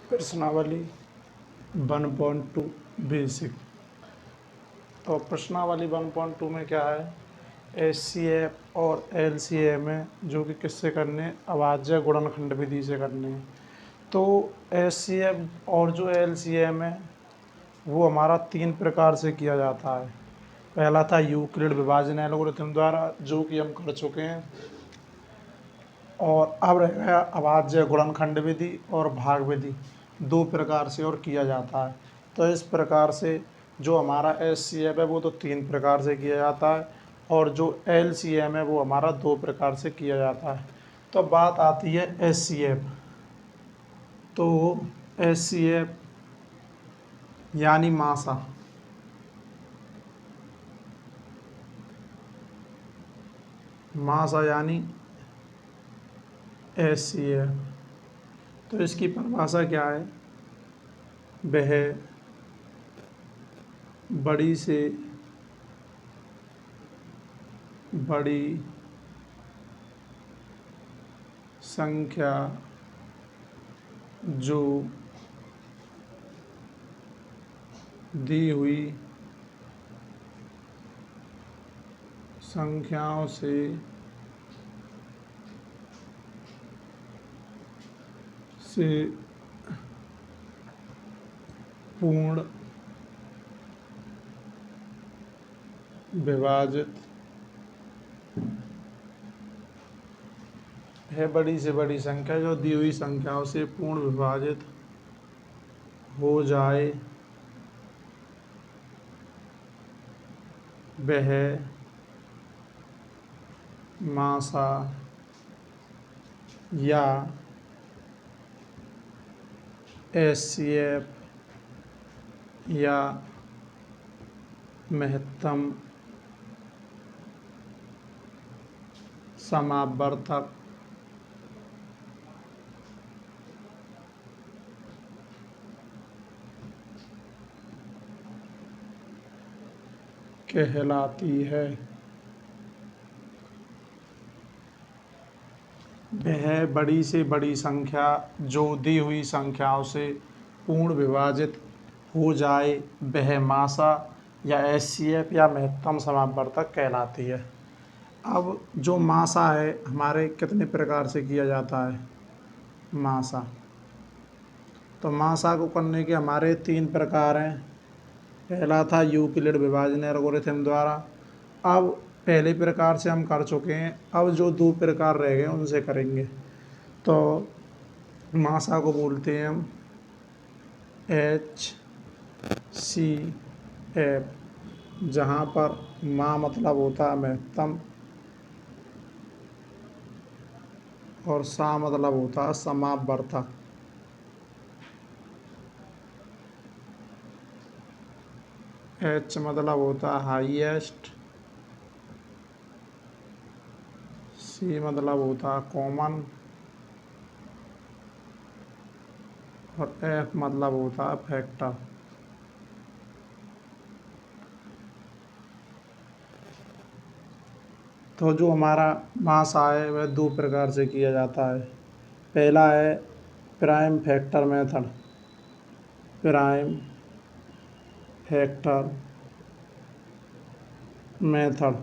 प्रश्नावली 1.2 बेसिक। तो प्रश्नावली 1.2 में क्या है, एचसीएफ और एलसीएम है जो कि किससे करने हैं, अभाज्य गुणनखंड विधि से करने हैं। तो एचसीएफ और जो एलसीएम है वो हमारा 3 प्रकार से किया जाता है। पहला था यूक्लिड विभाजन एल्गोरिथम द्वारा, जो कि हम कर चुके हैं, और अब रह गया अभाज्य गुणनखंड विधि और भाग विधि, 2 प्रकार से और किया जाता है। तो इस प्रकार से जो हमारा एचसीएफ है वो तो 3 प्रकार से किया जाता है, और जो एलसीएम है वो हमारा 2 प्रकार से किया जाता है। तो बात आती है एचसीएफ। तो एचसीएफ यानी मासा, यानी एचसीएफ। तो इसकी परिभाषा क्या है, वह बड़ी से बड़ी संख्या जो दी हुई संख्याओं से पूर्ण विभाजित है। बड़ी से बड़ी संख्या जो दी हुई संख्याओं से पूर्ण विभाजित हो जाए वह मासा या एचसीएफ या महत्तम समावर्तक कहलाती है। वह बड़ी से बड़ी संख्या जो दी हुई संख्याओं से पूर्ण विभाजित हो जाए वह मासा या एचसीएफ या महत्तम समावर्तक कहलाती है। अब जो मासा है हमारे कितने प्रकार से किया जाता है, मासा। तो मासा को करने के हमारे 3 प्रकार हैं। पहला था यूक्लिड विभाजन एल्गोरिथम द्वारा। अब पहले प्रकार से हम कर चुके हैं, अब जो 2 प्रकार रह गए उनसे करेंगे। तो मासा को बोलते हैं हम एचसीएफ, जहाँ पर मा मतलब होता है महत्तम और सा मतलब होता है समावर्तक। एच मतलब होता है हाईएस्ट, सी मतलब होता है कॉमन, और एफ मतलब होता है फैक्टर। तो जो हमारा मासा है वह 2 प्रकार से किया जाता है। पहला है prime factor method, prime factor method,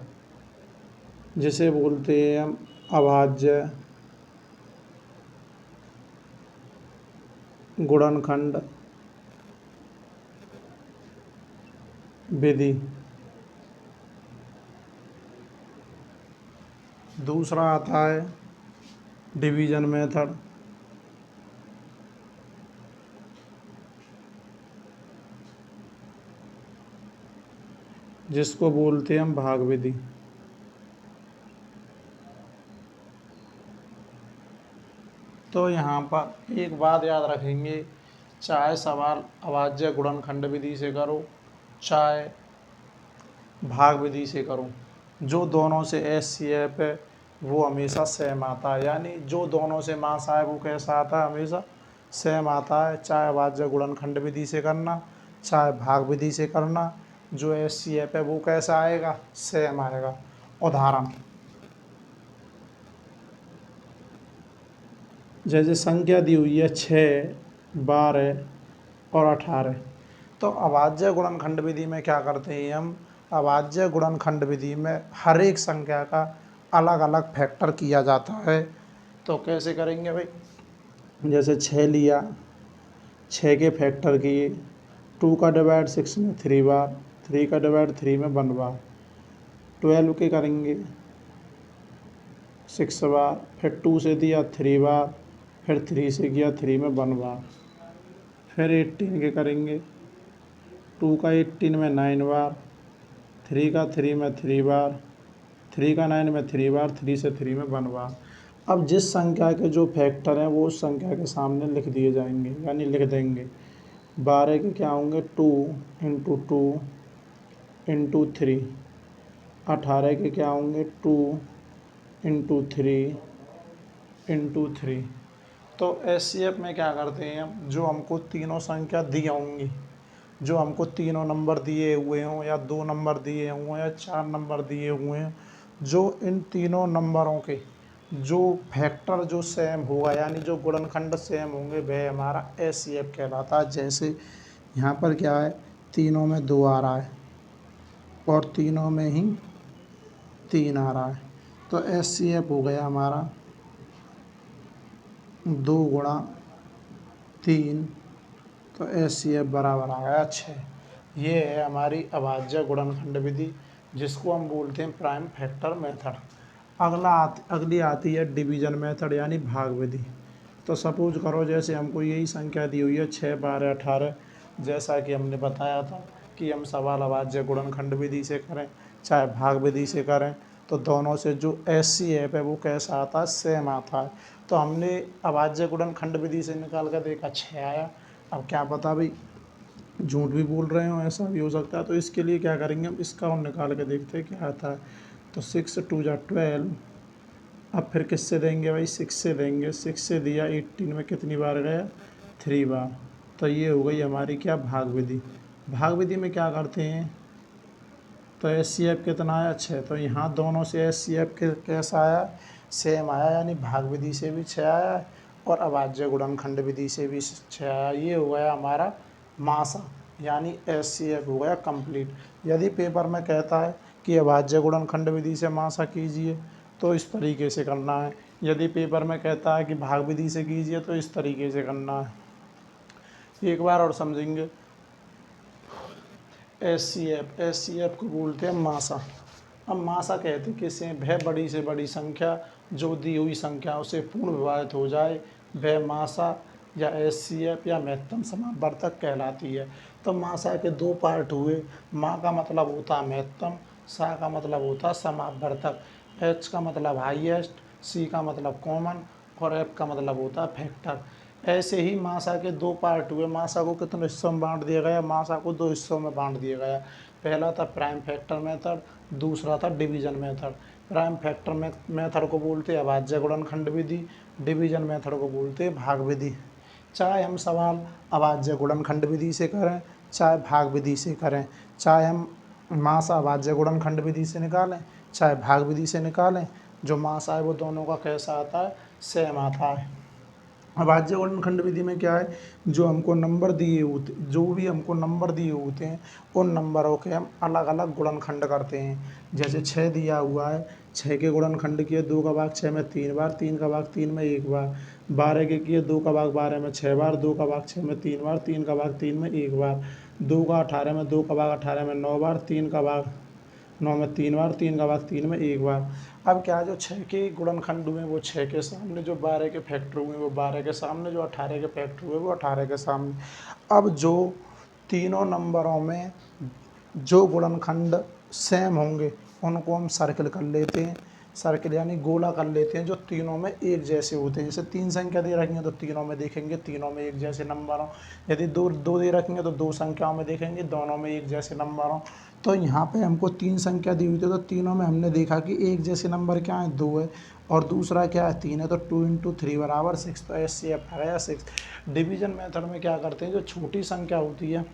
जिसे बोलते हैं हम अभाज्य गुणनखंड विधि। दूसरा आता है डिवीजन मेथड, जिसको बोलते हैं हम भाग विधि। तो यहाँ पर एक बात याद रखेंगे, चाहे सवाल अभाज्य गुणनखंड विधि से करो चाहे भाग विधि से करो, जो दोनों से एचसीएफ है वो हमेशा सेम आता है। यानी जो दोनों से मासा है वो कैसा आता है, हमेशा सेम आता है। चाहे अभाज्य गुणनखंड विधि से करना चाहे भाग विधि से करना, जो एचसीएफ है वो कैसा आएगा, सेम आएगा। उदाहरण जैसे संख्या दी हुई है 6 12 और 18। तो अभाज्य गुणनखंड विधि में क्या करते हैं हम, अभाज्य गुणनखंड विधि में हर एक संख्या का अलग अलग फैक्टर किया जाता है। तो कैसे करेंगे भाई, जैसे 6 लिया, 6 के फैक्टर किए, 2 का डिवाइड 6 में 3 बार, 3 का डिवाइड 3 में 1 बार, 12 के करेंगे 6 बार, फिर 2 से दिया 3 बार, फिर 3 से किया 3 में 1 बार, फिर 18 के करेंगे, 2 का 18 में 9 बार, 3 का 3 में 3 बार, 3 का 9 में 3 बार, 3 से 3 में 1 बार। अब जिस संख्या के जो फैक्टर हैं वो उस संख्या के सामने लिख दिए जाएंगे, यानी लिख देंगे। 12 के क्या होंगे, 2 इंटू 2 इंटू 3। 18 के क्या होंगे, 2 इंटू 3 इंटू 3। तो एचसीएफ में क्या करते हैं हम, जो हमको तीनों संख्या दी होंगी, जो हमको तीनों नंबर दिए हुए हों या 2 नंबर दिए हों या 4 नंबर दिए हुए हैं, जो इन तीनों नंबरों के जो फैक्टर जो सेम होगा, यानी जो गुणनखंड सेम होंगे, वह हमारा एचसीएफ कहलाता है। जैसे यहाँ पर क्या है, तीनों में 2 आ रहा है और तीनों में ही 3 आ रहा है, तो एचसीएफ हो गया हमारा 2 गुणा 3, तो एचसीएफ बराबर आ गया 6। ये है हमारी अभाज्य गुणनखंड विधि, जिसको हम बोलते हैं प्राइम फैक्टर मेथड। अगली आती है डिवीजन मेथड, यानी भाग विधि। तो सपोज करो जैसे हमको यही संख्या दी हुई है 6, 12, 18, जैसा कि हमने बताया था कि हम सवाल अभाज्य गुणनखंड विधि से करें चाहे भाग विधि से करें, तो दोनों से जो एचसीएफ है वो कैसा आता है, सेम आता है। तो हमने अभाज्य गुणनखंड विधि से निकाल कर देखा 6 आया। अब क्या पता भाई झूठ भी बोल रहे हो, ऐसा भी हो सकता है। तो इसके लिए क्या करेंगे, हम इसका और निकाल के देखते हैं क्या आता है। तो 6 2 जा 12, अब फिर किससे देंगे भाई, 6 से देंगे। 6 से दिया 18 में कितनी बार गया, 3 बार। तो ये हो गई हमारी क्या, भाग विधि। भाग विधि में क्या करते हैं, तो एचसीएफ कितना आया, 6। तो यहाँ दोनों से एचसीएफ कैसा आया, सेम आया, यानी भाग विधि से भी 6 आया और अभाज्य गुणनखंड विधि से भी 6 आया। ये हो गया हमारा मासा, यानी एचसीएफ हो गया कंप्लीट। यदि पेपर में कहता है कि अभाज्य गुणनखंड विधि से मासा कीजिए तो इस तरीके से करना है, यदि पेपर में कहता है कि भाग विधि से कीजिए तो इस तरीके से करना है। एक बार और समझेंगे। एचसीएफ को बोलते हैं मासा। अब मासा कहते किसे, वह बड़ी से बड़ी संख्या जो दी हुई संख्याओं से पूर्ण विभाजित हो जाए, वह मासा या एचसीएफ या महत्तम समापवर्तक कहलाती है। तो मासा के 2 पार्ट हुए, मा का मतलब होता है महत्तम, सा का मतलब होता है समापवर्तक। एच का मतलब हाईएस्ट, सी का मतलब कॉमन और एफ का मतलब होता है फैक्टर। ऐसे ही मासा के 2 पार्ट हुए। मासा को कितने हिस्सों में बांट दिया गया, मासा को 2 हिस्सों में बांट दिया गया। पहला था प्राइम फैक्टर मेथड, दूसरा था division method. Prime factor method को बोलते हैं अभाज्य गुणनखंड विधि, डिवीजन मेथड को बोलते हैं भाग विधि। चाहे हम सवाल अभाज्य गुणनखंड विधि से करें चाहे भाग विधि से करें, चाहे हम मासा अभाज्य गुणनखंड विधि से निकालें चाहे भाग विधि से निकालें, जो मासा है वो दोनों का कैसा आता है, सेम आता है। अभाज्य गुणनखंड विधि में क्या है, जो हमको नंबर दिए होते, जो भी हमको नंबर दिए होते हैं उन नंबरों के हम अलग अलग गुणनखंड करते हैं। जैसे 6 दिया हुआ है, 6 के गुणनखंड किए 2 का भाग 6 में 3 बार, 3 का भाग 3 में 1 बार। 12 के किए 2 का भाग 12 में 6 बार, 2 का भाग 6 में 3 बार, 3 का भाग 3 में 1 बार। 2 का 18 में 2 का भाग 18 में 9 बार, 3 का भाग 9 में 3 बार, 3 का भाग 3 में 1 बार। अब क्या, जो 6 के गुणनखंड हुए वो 6 के सामने, जो 12 के फैक्टर हुए वो 12 के सामने, जो 18 के फैक्टर हुए वो 18 के सामने। अब जो तीनों नंबरों में जो गुणनखंड सेम होंगे उनको हम सर्किल कर लेते हैं। सर्किल यानी गोला कर लेते हैं, जो तीनों में एक जैसे होते हैं। जैसे 3 संख्या दे रखी हैं तो तीनों में देखेंगे तीनों में एक जैसे नंबर हों। यदि दो दे रखेंगे तो 2 संख्याओं में देखेंगे दोनों में एक जैसे नंबर हों। तो यहाँ पे हमको 3 संख्या दी हुई थी, तो तीनों में हमने देखा कि एक जैसे नंबर क्या है, 2 है, और दूसरा क्या है, 3 है। तो 2 इंटू 3 बराबर 6, तो एचसीएफ आ गया 6। डिवीजन मेथड में क्या करते हैं, जो छोटी संख्या होती है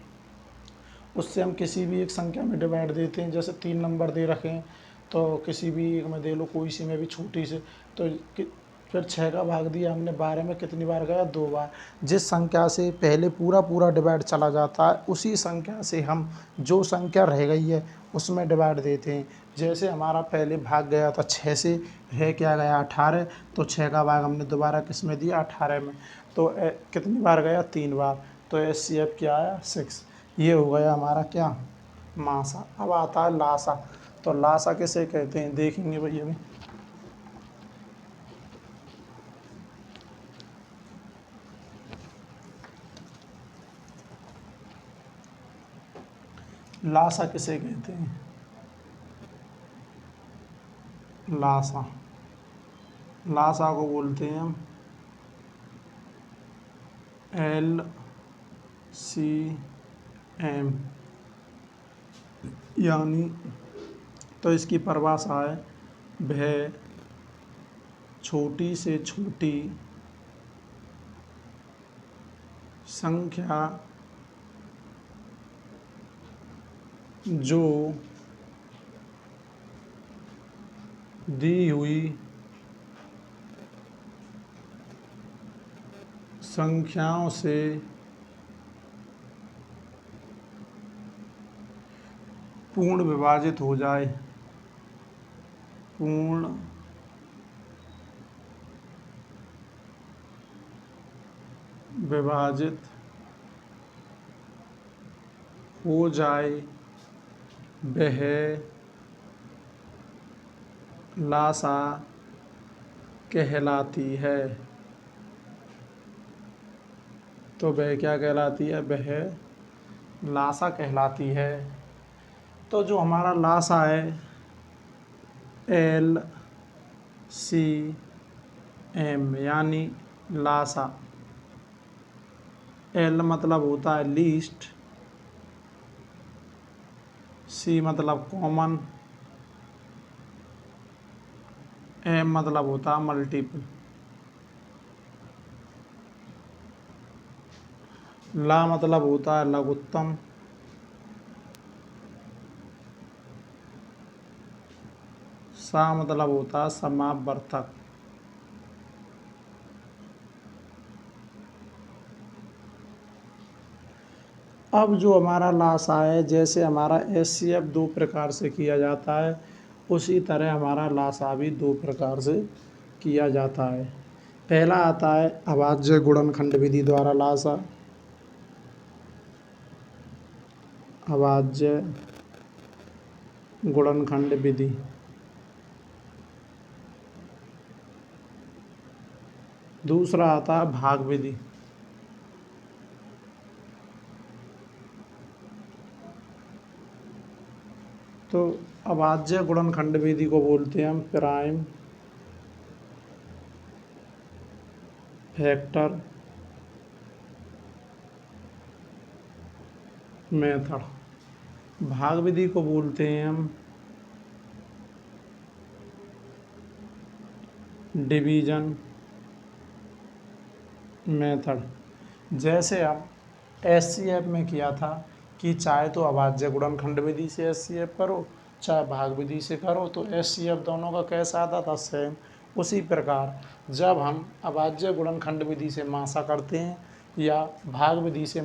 उससे हम किसी भी एक संख्या में डिवाइड देते हैं। जैसे 3 नंबर दे रखे हैं तो किसी भी एक में दे लो, कोई सी में भी छोटी से, तो फिर 6 का भाग दिया हमने 12 में, कितनी बार गया, 2 बार। जिस संख्या से पहले पूरा पूरा डिवाइड चला जाता है उसी संख्या से हम जो संख्या रह गई है उसमें डिवाइड देते हैं। जैसे हमारा पहले भाग गया था 6 से, है क्या गया 18, तो 6 का भाग हमने दोबारा किस में दिया, 18 में। तो कितनी बार गया, 3 बार। तो HCF क्या आया, 6। ये हो गया हमारा क्या, मासा। अब आता है लासा। तो लासा किसे कहते हैं देखेंगे भैया भी। लासा किसे कहते हैं, लासा, लासा को बोलते हैं हम LCM, यानी तो इसकी परिभाषा है वह छोटी से छोटी संख्या जो दी हुई संख्याओं से पूर्ण विभाजित हो जाए, पूर्ण विभाजित हो जाए वह लासा कहलाती है। तो वह क्या कहलाती है, वह लासा कहलाती है। तो जो हमारा लासा है LCM, यानी लासा, L मतलब होता है लीस्ट, C मतलब कॉमन, M मतलब होता है मल्टीपल। ला मतलब होता है लघुत्तम, सा मतलब होता है समापवर्तक। अब जो हमारा लासा है, जैसे हमारा HCF 2 प्रकार से किया जाता है उसी तरह हमारा लासा भी 2 प्रकार से किया जाता है। पहला आता है अभाज्य गुणनखंड विधि द्वारा लासा, अभाज्य गुणनखंड विधि। दूसरा आता है भाग विधि। तो अभाज्य गुणनखंड विधि को बोलते हैं हम प्राइम फैक्टर मेथड। भाग विधि को बोलते हैं हम डिवीजन मेथड। जैसे हम HCF में किया था कि चाहे तो अभाज्य गुणनखंड विधि से HCF करो चाहे भाग विधि से करो, तो HCF दोनों का कैसा आता था, सेम। उसी प्रकार जब हम अभाज्य गुणनखंड विधि से मासा करते हैं या भाग विधि से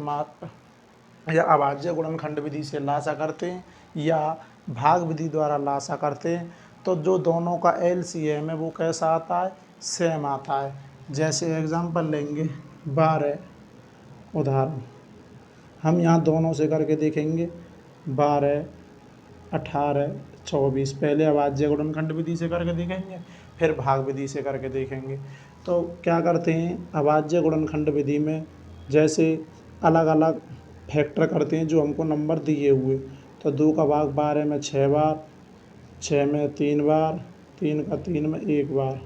या अभाज्य गुणनखंड विधि से लासा करते हैं या भाग विधि द्वारा लासा करते हैं, तो जो दोनों का LCM है वो कैसा आता है, सेम आता है। जैसे एग्जांपल लेंगे 12, उदाहरण हम यहाँ दोनों से करके देखेंगे 12, 18, 24। पहले अभाज्य गुणनखंड विधि से करके देखेंगे फिर भाग विधि से करके देखेंगे। तो क्या करते हैं, अभाज्य गुणनखंड विधि में जैसे अलग अलग फैक्टर करते हैं जो हमको नंबर दिए हुए। तो 2 का भाग 12 में 6 बार, 6 में 3 बार, 3 का 3 में 1 बार,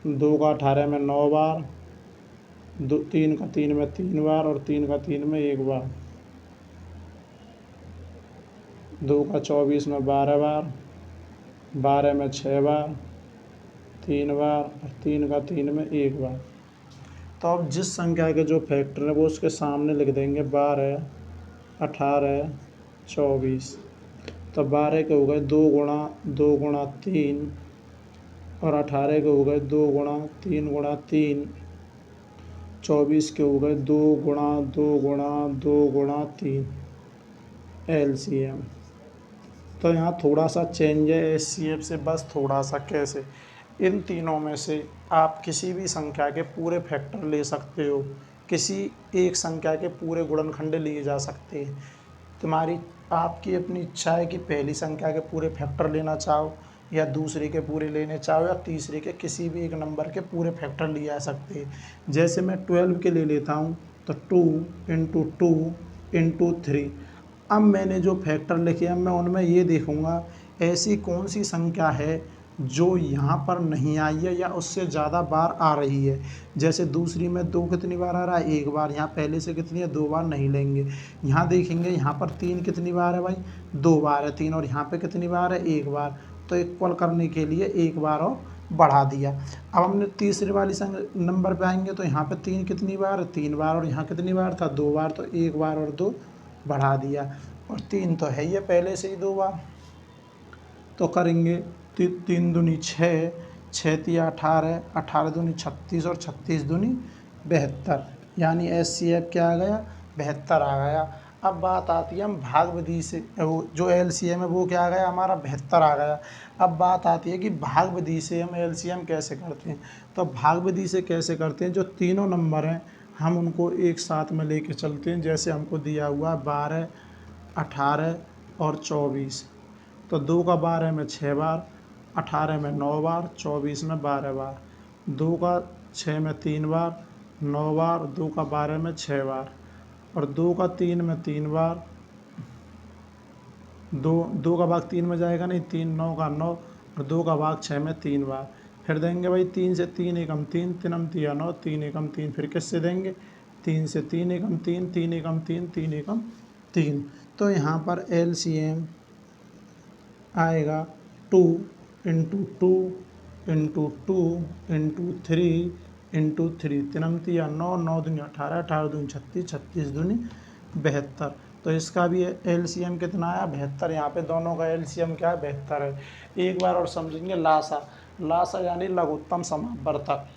2 का 18 में 9 बार, 3 का 3 में 3 बार और 3 का 3 में 1 बार, 2 का 24 में 12 बार, 12 में 6 बार, 3 बार और 3 का 3 में 1 बार। तो अब जिस संख्या के जो फैक्टर है वो उसके सामने लिख देंगे 12, 18, 24। तो 12 के हो गए 2 गुणा 2 गुणा 3 और 18 के हो गए 2 गुणा 3 गुणा 3, 24 के हो गए 2 गुणा 2 गुणा 2 गुणा 3 एलसीएम। तो यहाँ थोड़ा सा चेंज है एचसीएफ से, बस थोड़ा सा। कैसे? इन तीनों में से आप किसी भी संख्या के पूरे फैक्टर ले सकते हो, किसी एक संख्या के पूरे गुणनखंड लिए जा सकते हैं। तुम्हारी आपकी अपनी इच्छा है कि पहली संख्या के पूरे फैक्टर लेना चाहो, या दूसरे के पूरे लेने चाहो, या तीसरे के किसी भी एक नंबर के पूरे फैक्टर लिए जा सकते हैं। जैसे मैं 12 के ले लेता हूँ, तो 2 × 2 × 3। अब मैंने जो फैक्टर लिखे हैं मैं उनमें ये देखूंगा ऐसी कौन सी संख्या है जो यहाँ पर नहीं आई है या उससे ज़्यादा बार आ रही है। जैसे दूसरी में 2 कितनी बार आ रहा है? 1 बार। यहाँ पहले से कितनी है? 2 बार नहीं लेंगे। यहाँ देखेंगे यहाँ पर 3 कितनी बार है भाई? 2 बार है 3। और यहाँ पे कितनी बार है? 1 बार। तो इक्वल करने के लिए 1 बार और बढ़ा दिया। अब हमने तीसरे वाली नंबर पे आएंगे तो यहाँ पे 3 कितनी बार है? 3 बार। और यहाँ कितनी बार था? 2 बार। तो 1 बार और 2 बढ़ा दिया। और 3 तो है ही है पहले से ही 2 बार। तो करेंगे 3 दूनी 6, 6 तिया 18, 18 दूनी 36 और 36 दूनी 72। यानी एचसीएफ क्या आ गया? 72 आ गया। अब बात आती है हम भाग विधि से, वो जो एलसीएम है वो क्या आ गया हमारा? 72 आ गया। अब बात आती है कि भाग विधि से हम एलसीएम कैसे करते हैं। तो भाग विधि से कैसे करते हैं? जो तीनों नंबर हैं हम उनको एक साथ में लेके चलते हैं। जैसे हमको दिया हुआ 12, 18 और 24। तो 2 का 12 में 6 बार, 18 में 9 बार, 24 में 12 बार। 2 का 6 में 3 बार, 9 बार। 2 का 12 में 6 बार। और 2 का 3 में 3 बार। 2 का भाग 3 में जाएगा नहीं, 3 9 का 9। और 2 का भाग 6 में 3 बार। फिर देंगे भाई 3 से 3 एकम 3, 3 तिया 9, 3 एकम 3। फिर किससे देंगे? 3 से 3 एकम 3, 3 एकम 3, 3 एकम 3। तो यहाँ पर एलसीएम आएगा 2 × 2 × 2 × 3 × 3। 3 तिया 9, 9 दूनी 18, 18 दूनी 36, 36 दूनी 72। तो इसका भी एलसीएम कितना आया? 72। यहाँ पे दोनों का एलसीएम क्या है? 72 है। एक बार और समझेंगे लासा। लासा यानी लघुत्तम समापवर्तक।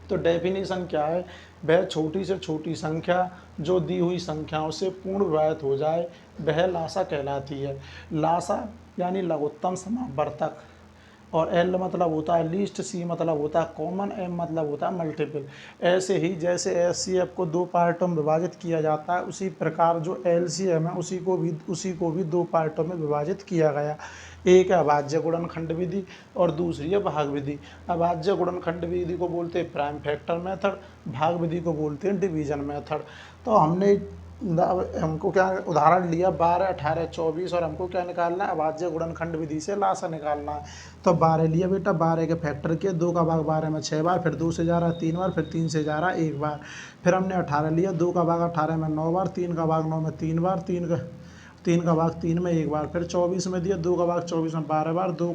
तो डेफिनेशन क्या है? वह छोटी से छोटी संख्या जो दी हुई संख्याओं से पूर्ण विभाजित हो जाए वह लासा कहलाती है। लासा यानी लघुत्तम समापवर्तक। और एल मतलब होता है लीस्ट, सी मतलब होता है कॉमन, एम मतलब होता है मल्टीपल। ऐसे ही जैसे एचसीएफ को 2 पार्टों में विभाजित किया जाता है, उसी प्रकार जो एलसीएम है उसी को भी 2 पार्टों में विभाजित किया गया। एक है अभाज्य गुणनखंड विधि और दूसरी है भाग विधि। अभाज्य गुणनखंड विधि को बोलते हैं प्राइम फैक्टर मेथड, भाग विधि को बोलते हैं डिवीजन मेथड। तो हमको क्या उदाहरण लिया 12, 18, 24 और हमको क्या निकालना है? अभाज्य गुणनखंड विधि से लासा निकालना है। तो 12 लिया बेटा, 12 के फैक्टर किया, 2 का भाग 12 में 6 बार, फिर 2 से जा रहा है 3 बार, फिर 3 से जा रहा है 1 बार। फिर हमने 18 लिया, 2 का भाग 18 में 9 बार, 3 का भाग 9 में 3 बार, 3 का भाग 3 में 1 बार। फिर 24 में दिया, 2 का भाग 24 में 12 बार, 2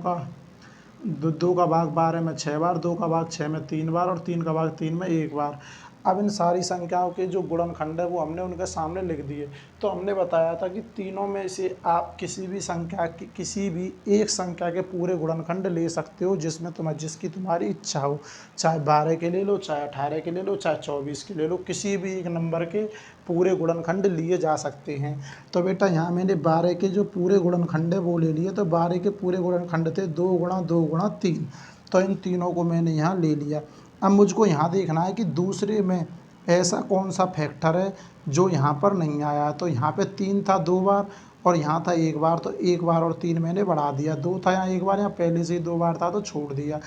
का भाग 12 में 6 बार, 2 का भाग 6 में 3 बार और 3 का भाग 3 में 1 बार। अब इन सारी संख्याओं के जो गुणनखंड है वो हमने उनके सामने लिख दिए। तो हमने बताया था कि तीनों में से आप किसी भी संख्या की किसी भी एक संख्या के पूरे गुणनखंड ले सकते हो जिसमें जिसकी तुम्हारी इच्छा हो। चाहे 12 के ले लो, चाहे 18 के ले लो, चाहे 24 के ले लो, किसी भी एक नंबर के पूरे गुणनखंड लिए जा सकते हैं। तो बेटा यहाँ मैंने 12 के जो पूरे गुणनखंड है वो ले लिए। तो 12 के पूरे गुणनखंड थे 2 गुणा 2 गुणा 3। तो इन तीनों को मैंने यहाँ ले लिया। अब मुझको यहाँ देखना है कि दूसरे में ऐसा कौन सा फैक्टर है जो यहाँ पर नहीं आया। तो यहाँ पे 3 था 2 बार और यहाँ था 1 बार। तो 1 बार और 3 मैंने बढ़ा दिया। 2 था यहाँ 1 बार, यहाँ पहले से ही 2 बार था तो छोड़ दिया।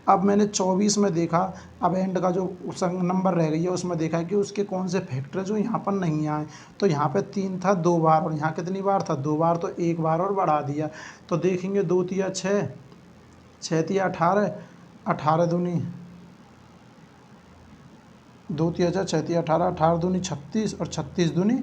अब मैंने 24 में देखा, अब एंड का जो नंबर रह गई है उसमें देखा कि उसके कौन से फैक्टर जो यहाँ पर नहीं आए। तो यहाँ पे 3 था 2 बार और यहाँ कितनी बार था? 2 बार। तो 1 बार और बढ़ा दिया। तो देखेंगे 2 तिया 6, 6 तिया 18, 18 दूनी 2 तिया 6, 6 तिया 18, 18 दूनी 36 और 36 दूनी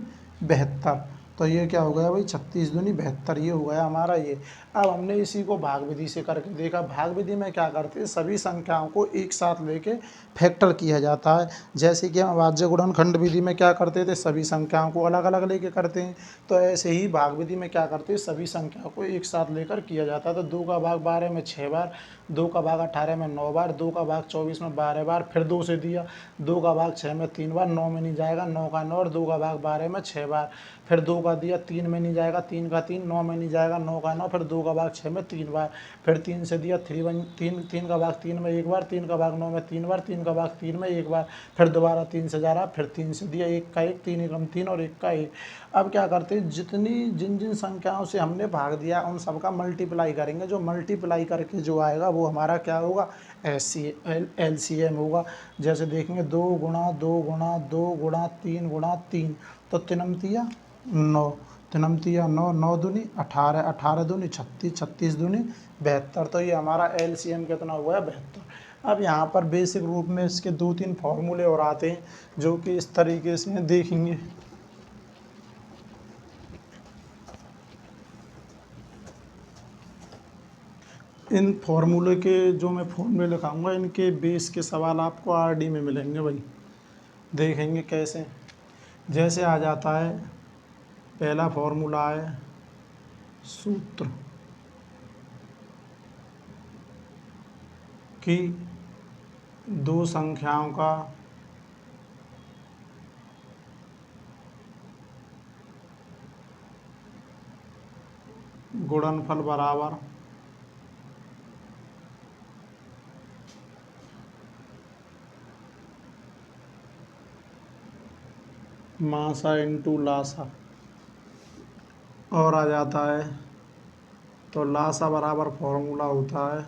72। तो ये क्या हो गया भाई, 36 दूनी 72, ये हो गया हमारा ये। अब हमने इसी को भाग विधि से करके देखा। भाग विधि में क्या करते हैं, सभी संख्याओं को एक साथ लेके फैक्टर किया जाता है। जैसे कि हम अभाज्य गुणनखंड विधि में क्या करते थे, सभी संख्याओं को अलग अलग लेके करते हैं, तो ऐसे ही भाग विधि में क्या करते हैं, सभी संख्याओं को एक साथ लेकर किया जाता है। तो 2 का भाग 12 में 6 बार, 2 का भाग 18 में 9 बार, 2 का भाग 24 में 12 बार, फिर 2 से दिया, 2 का भाग 6 में 3 बार, 9 में नहीं जाएगा, 9 का 9, और 2 का भाग 12 में 6 बार, फिर 2 का दिया, 3 में नहीं जाएगा, 3 का 3, 9 में नहीं जाएगा, 9 का 9, फिर 2 का भाग 6 में 3 बार, फिर 3 से दिया, 3 का भाग 3 में 1 बार, 3 का भाग 9 में 3 बार, 3 का भाग 3 में 1 बार, फिर दोबारा 3 से जा रहा, फिर 3 से दिया, 1 का 1, 3 एकम 3 और 1 का 1। अब क्या करते हैं, जिन जिन संख्याओं से हमने भाग दिया उन सब का मल्टीप्लाई करेंगे, जो मल्टीप्लाई करके जो आएगा वो हमारा क्या होगा, LCM होगा। जैसे देखेंगे 2 गुणा 2 गुणा 2 गुणा 3 गुणा 3, तो तिनमतिया 9, तिनमतिया 9, 9 दूनी 18, 18 दूनी 36, 36 दूनी 72, तो ये हमारा LCM कितना हुआ है, 72। अब यहाँ पर बेसिक रूप में इसके 2-3 फार्मूले और आते हैं जो कि इस तरीके से देखेंगे। इन फार्मूले के जो मैं फॉर्मूले लिखाऊंगा, इनके बेस के सवाल आपको RD में मिलेंगे भाई। देखेंगे कैसे। जैसे आ जाता है, पहला फार्मूला है सूत्र कि दो संख्याओं का गुणनफल बराबर मासा इंटू लासा, और आ जाता है तो लासा बराबर फॉर्मूला होता है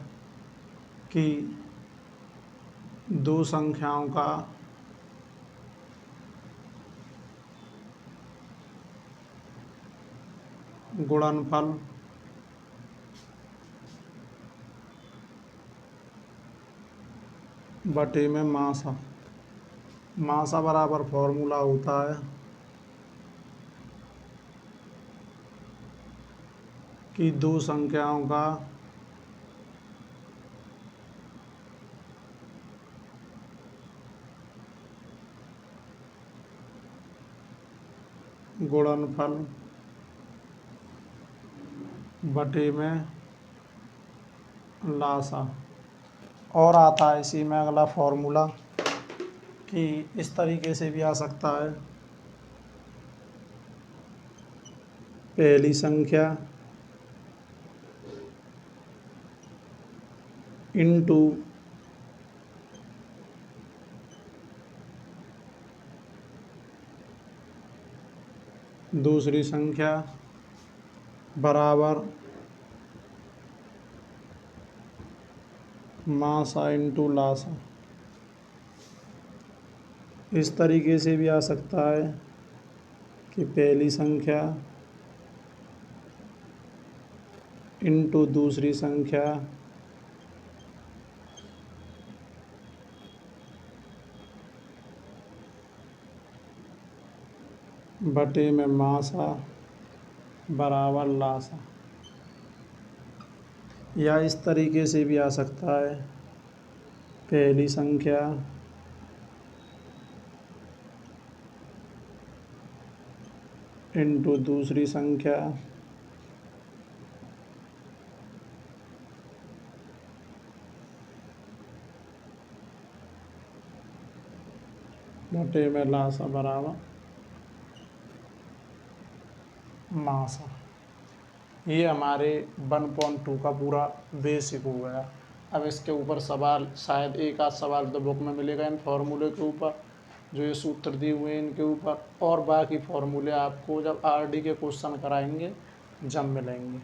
कि दो संख्याओं का गुणनफल बटे में मासा। मासा बराबर फॉर्मूला होता है कि दो संख्याओं का गुणनफल बटे में लासा। और आता है इसी में अगला फॉर्मूला कि इस तरीके से भी आ सकता है, पहली संख्या इंटू दूसरी संख्या बराबर मासा इंटू लासा। इस तरीके से भी आ सकता है कि पहली संख्या इंटू दूसरी संख्या बटे में मासा बराबर लासा। या इस तरीके से भी आ सकता है, पहली संख्या इंटू दूसरी संख्या बटे में लासा बराबर मासा। ये हमारे 1.2 का पूरा बेसिक हो गया। अब इसके ऊपर सवाल, शायद एक आध सवाल तो बुक में मिलेगा इन फार्मूले के ऊपर, जो ये सूत्र दिए हुए हैं इनके ऊपर, और बाकी फार्मूले आपको जब RD के क्वेश्चन कराएंगे जब मिलेंगे।